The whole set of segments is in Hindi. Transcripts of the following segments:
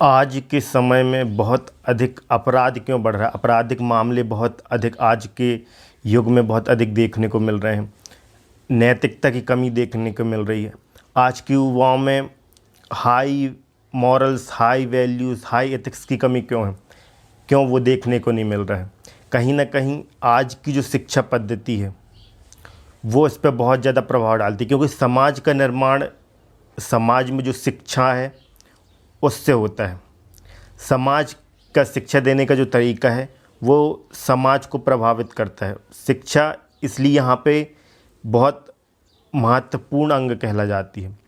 आज के समय में बहुत अधिक अपराध क्यों बढ़ रहा है? आपराधिक मामले बहुत अधिक आज के युग में बहुत अधिक देखने को मिल रहे हैं। नैतिकता की कमी देखने को मिल रही है। आज के युवाओं में high morals, high values, high ethics की कमी क्यों है? क्यों वो देखने को नहीं मिल रहा है? कहीं न कहीं आज की जो शिक्षा पद्धति है, वो इस पे बहुत ज़्यादा प्रभाव डालती है, क्योंकि समाज का निर्माण समाज में जो शिक्षा है उससे होता है। समाज का शिक्षा देने का जो तरीका है वो समाज को प्रभावित करता है। शिक्षा इसलिए यहाँ पे बहुत महत्वपूर्ण अंग कहला जाती है।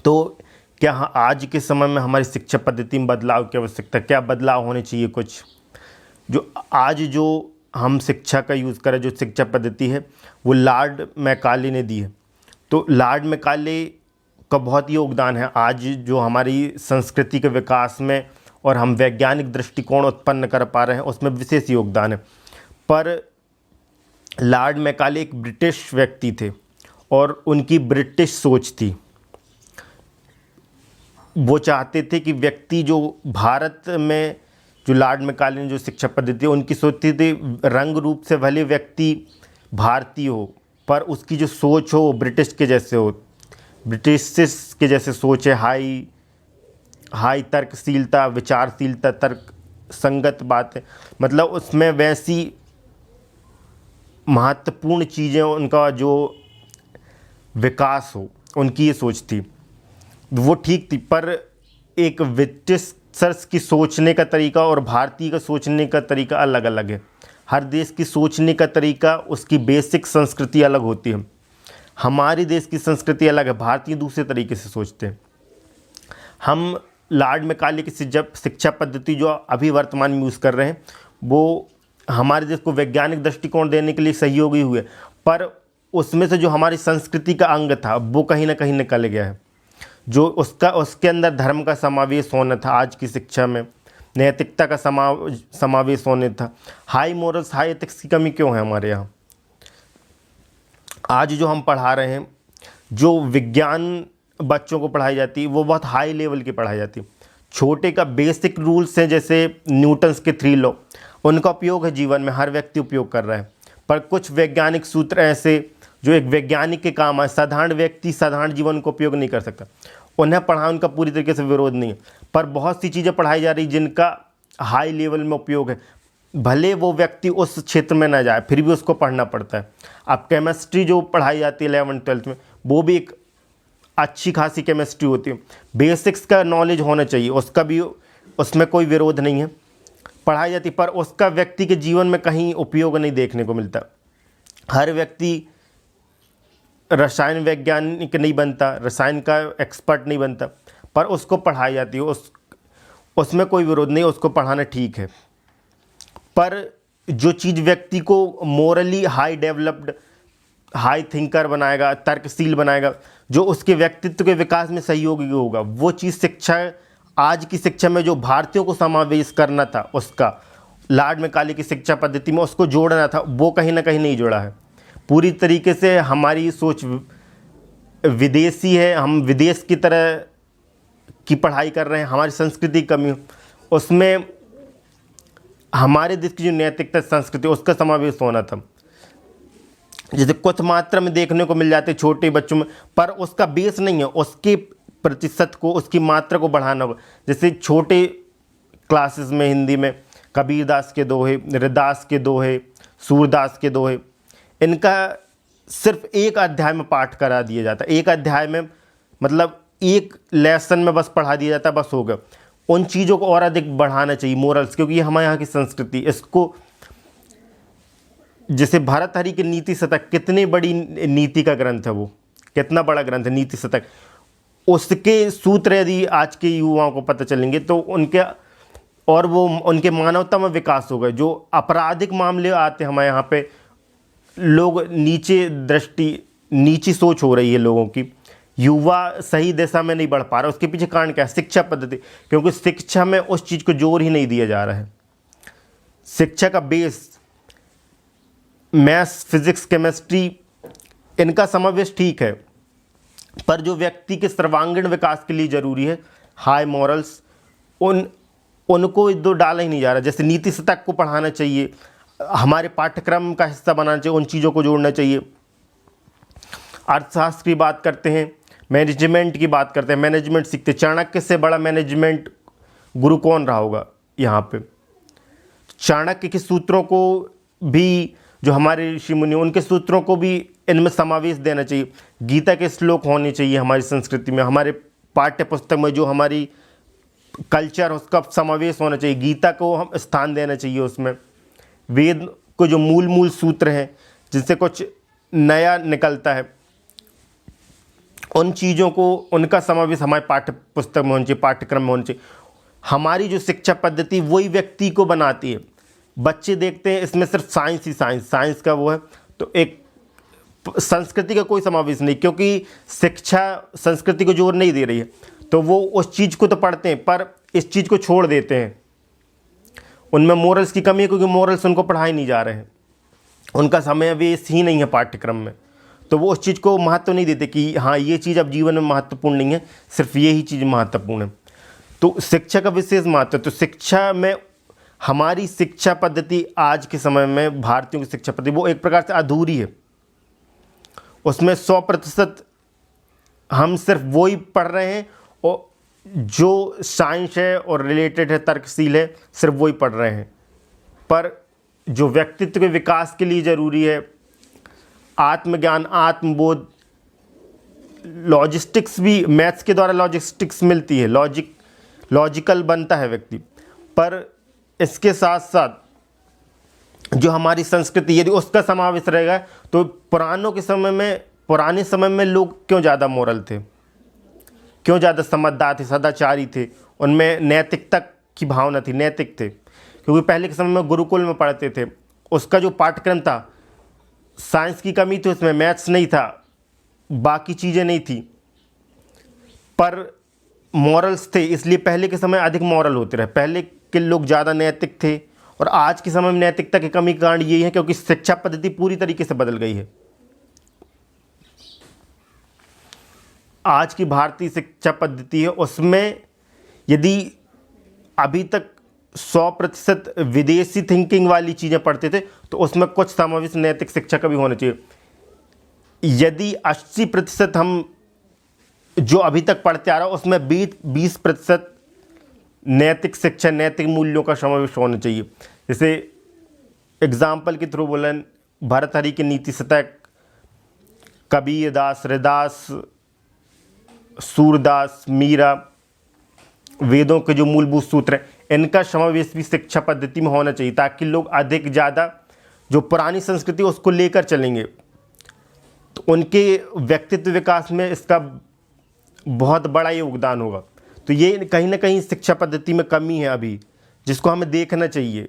तो क्या आज के समय में हमारी शिक्षा पद्धति में बदलाव की आवश्यकता? क्या बदलाव होने चाहिए कुछ? जो हम शिक्षा का यूज़ करें, जो शिक्षा पद्धति है वो लॉर्ड मैकाले ने दी है। तो लॉर्ड मैकाले का बहुत योगदान है आज जो हमारी संस्कृति के विकास में और हम वैज्ञानिक दृष्टिकोण उत्पन्न कर पा रहे हैं उसमें विशेष योगदान है। पर लॉर्ड मैकाले एक ब्रिटिश व्यक्ति थे और उनकी ब्रिटिश सोच थी। वो चाहते थे कि व्यक्ति जो भारत में जो लॉर्ड मैकाले ने जो शिक्षा पद्धति है उनकी सोच थी रंग रूप से भले व्यक्ति भारतीय हो पर उसकी जो सोच हो वो ब्रिटिश के जैसे हो। ब्रिटिश के जैसे सोच है, हाई तर्कशीलता, विचारशीलता, तर्क संगत बात है, मतलब उसमें वैसी महत्वपूर्ण चीज़ें उनका जो विकास हो, उनकी ये सोच थी। वो ठीक थी, पर एक ब्रिटिशर्स की सोचने का तरीका और भारतीय का सोचने का तरीका अलग अलग है। हर देश की सोचने का तरीका, उसकी बेसिक संस्कृति अलग होती है। हमारी देश की संस्कृति अलग है, भारतीय दूसरे तरीके से सोचते हैं। हम लॉर्ड मैकाले की जब शिक्षा पद्धति जो अभी वर्तमान में यूज़ कर रहे हैं वो हमारे देश को वैज्ञानिक दृष्टिकोण देने के लिए सहयोगी हुए, पर उसमें से जो हमारी संस्कृति का अंग था वो कहीं ना कहीं निकल गया है। जो उसके अंदर धर्म का समावेश होना था, आज की शिक्षा में नैतिकता का समावेश होने था। हाई मोरल्स, हाई एथिक्स की कमी क्यों है हमारे यहाँ? आज जो हम पढ़ा रहे हैं, जो विज्ञान बच्चों को पढ़ाई जाती है वो बहुत हाई लेवल की पढ़ाई जाती है। छोटे का बेसिक रूल्स हैं, जैसे न्यूटन्स के 3 लॉ, उनका उपयोग है जीवन में, हर व्यक्ति उपयोग कर रहा है। पर कुछ वैज्ञानिक सूत्र ऐसे जो एक वैज्ञानिक के काम है, साधारण व्यक्ति साधारण जीवन को उपयोग नहीं कर सकता। उन्हें पढ़ा, उनका पूरी तरीके से विरोध नहीं है, पर बहुत सी चीज़ें पढ़ाई जा रही जिनका हाई लेवल में उपयोग है। भले वो व्यक्ति उस क्षेत्र में ना जाए फिर भी उसको पढ़ना पड़ता है। अब केमिस्ट्री जो पढ़ाई जाती है 11th-12th में, वो भी एक अच्छी खासी केमिस्ट्री होती है। बेसिक्स का नॉलेज होना चाहिए, उसका भी उसमें कोई विरोध नहीं है, पढ़ाई जाती, पर उसका व्यक्ति के जीवन में कहीं उपयोग नहीं देखने को मिलता। हर व्यक्ति रसायन वैज्ञानिक नहीं बनता, रसायन का एक्सपर्ट नहीं बनता, पर उसको पढ़ाई जाती है, उसमें कोई विरोध नहीं, उसको पढ़ाना ठीक है। पर जो चीज़ व्यक्ति को morally high developed, high thinker बनाएगा, तर्कशील बनाएगा, जो उसके व्यक्तित्व के विकास में सहयोगी होगा, वो चीज़ शिक्षा, आज की शिक्षा में जो भारतीयों को समावेश करना था, उसका लॉर्ड मैकाले की शिक्षा पद्धति में उसको जोड़ना था, वो कहीं ना कहीं नहीं जुड़ा है। पूरी तरीके से हमारी सोच विदेशी है, हम विदेश की तरह की पढ़ाई कर रहे हैं, हमारी संस्कृति की कमी, उसमें हमारे देश की जो नैतिकता संस्कृति उसका समावेश होना था। जैसे कुछ मात्रा में देखने को मिल जाते छोटे बच्चों में, पर उसका बेस नहीं है, उसके प्रतिशत को, उसकी मात्रा को बढ़ाना होगा। जैसे छोटे क्लासेस में हिंदी में कबीरदास के दोहे, रविदास के दोहे, सूरदास के दोहे, इनका सिर्फ एक अध्याय में पाठ करा दिया जाता है। एक अध्याय में मतलब एक लेसन में बस पढ़ा दिया जाता है, बस हो गया। उन चीज़ों को और अधिक बढ़ाना चाहिए, मोरल्स, क्योंकि ये हमारे यहाँ की संस्कृति, इसको जैसे भर्तृहरि की नीति शतक, कितनी बड़ी नीति का ग्रंथ है, वो कितना बड़ा ग्रंथ है नीति शतक, उसके सूत्र यदि आज के युवाओं को पता चलेंगे तो उनके मानवता में विकास होगा। जो आपराधिक मामले आते हैं हमारे यहाँ पे, लोग नीची सोच हो रही है लोगों की, युवा सही दिशा में नहीं बढ़ पा रहा। उसके पीछे कारण क्या है? शिक्षा पद्धति, क्योंकि शिक्षा में उस चीज़ को जोर ही नहीं दिया जा रहा है। शिक्षा का बेस मैथ्स, फिजिक्स, केमिस्ट्री, इनका समावेश ठीक है, पर जो व्यक्ति के सर्वांगीण विकास के लिए ज़रूरी है, हाई मॉरल्स, उनको इधर डाला ही नहीं जा रहा। जैसे नीति शतक को पढ़ाना चाहिए, हमारे पाठ्यक्रम का हिस्सा बनाना चाहिए, उन चीज़ों को जोड़ना चाहिए। अर्थशास्त्र की बात करते हैं, मैनेजमेंट की बात करते हैं, मैनेजमेंट सीखते। चाणक्य से बड़ा मैनेजमेंट गुरु कौन रहा होगा यहाँ पे? चाणक्य के सूत्रों को भी, जो हमारे ऋषि मुनि, उनके सूत्रों को भी इनमें समावेश देना चाहिए। गीता के श्लोक होने चाहिए हमारी संस्कृति में, हमारे पाठ्य पुस्तक में जो हमारी कल्चर उसका समावेश होना चाहिए। गीता को हम स्थान देना चाहिए उसमें। वेद को जो मूल सूत्र हैं जिनसे कुछ नया निकलता है, उन चीज़ों को, उनका समावेश हमारे पाठ्य पुस्तक में होना चाहिए, पाठ्यक्रम में होना चाहिए। हमारी जो शिक्षा पद्धति वही व्यक्ति को बनाती है। बच्चे देखते हैं इसमें सिर्फ साइंस ही साइंस का वो है, तो एक संस्कृति का कोई समावेश नहीं, क्योंकि शिक्षा संस्कृति को जोर नहीं दे रही है। तो वो उस चीज़ को तो पढ़ते हैं पर इस चीज़ को छोड़ देते हैं। उनमें मोरल्स की कमी है, क्योंकि मोरल्स उनको पढ़ाए नहीं जा रहे हैं, उनका समय वेस्ट ही नहीं है पाठ्यक्रम में। तो वो उस चीज़ को महत्व नहीं देते कि हाँ ये चीज़ अब जीवन में महत्वपूर्ण नहीं है, सिर्फ यही चीज़ महत्वपूर्ण है। तो शिक्षा का विशेष महत्व है। तो शिक्षा में हमारी शिक्षा पद्धति आज के समय में, भारतीयों की शिक्षा पद्धति वो एक प्रकार से अधूरी है। उसमें 100% हम सिर्फ वो ही पढ़ रहे हैं, और जो साइंस है और रिलेटेड है, तर्कशील है, सिर्फ वो ही पढ़ रहे हैं। पर जो व्यक्तित्व के विकास के लिए ज़रूरी है, आत्मज्ञान, आत्मबोध, लॉजिस्टिक्स भी, मैथ्स के द्वारा लॉजिस्टिक्स मिलती है, लॉजिकल बनता है व्यक्ति। पर इसके साथ साथ जो हमारी संस्कृति, यदि उसका समावेश रहेगा, तो पुराने समय में लोग क्यों ज़्यादा मोरल थे, क्यों ज़्यादा समझदार थे, सदाचारी थे, उनमें नैतिकता की भावना थी, नैतिक थे। क्योंकि पहले के समय में गुरुकुल में पढ़ते थे, उसका जो पाठ्यक्रम था, साइंस की कमी थी उसमें, मैथ्स नहीं था, बाकी चीज़ें नहीं थी, पर मॉरल्स थे, इसलिए पहले के समय अधिक मॉरल होते रहे। पहले के लोग ज़्यादा नैतिक थे। और आज के समय में नैतिकता की कमी का कारण यही है क्योंकि शिक्षा पद्धति पूरी तरीके से बदल गई है। आज की भारतीय शिक्षा पद्धति है, उसमें यदि अभी तक 100% विदेशी थिंकिंग वाली चीज़ें पढ़ते थे, तो उसमें कुछ समावेश नैतिक शिक्षा का भी होना चाहिए। यदि 80% हम जो अभी तक पढ़ते आ रहा है, उसमें 20% नैतिक शिक्षा, नैतिक मूल्यों का समावेश होना चाहिए। जैसे एग्जाम्पल के थ्रू बोलें, भर्तृहरि की नीति शतक, कबीरदास, रैदास, सूरदास, मीरा, वेदों के जो मूलभूत सूत्र हैं, इनका समावेश भी शिक्षा पद्धति में होना चाहिए, ताकि लोग अधिक ज़्यादा जो पुरानी संस्कृति उसको लेकर चलेंगे, तो उनके व्यक्तित्व विकास में इसका बहुत बड़ा योगदान होगा। तो ये कहीं ना कहीं शिक्षा पद्धति में कमी है अभी, जिसको हमें देखना चाहिए।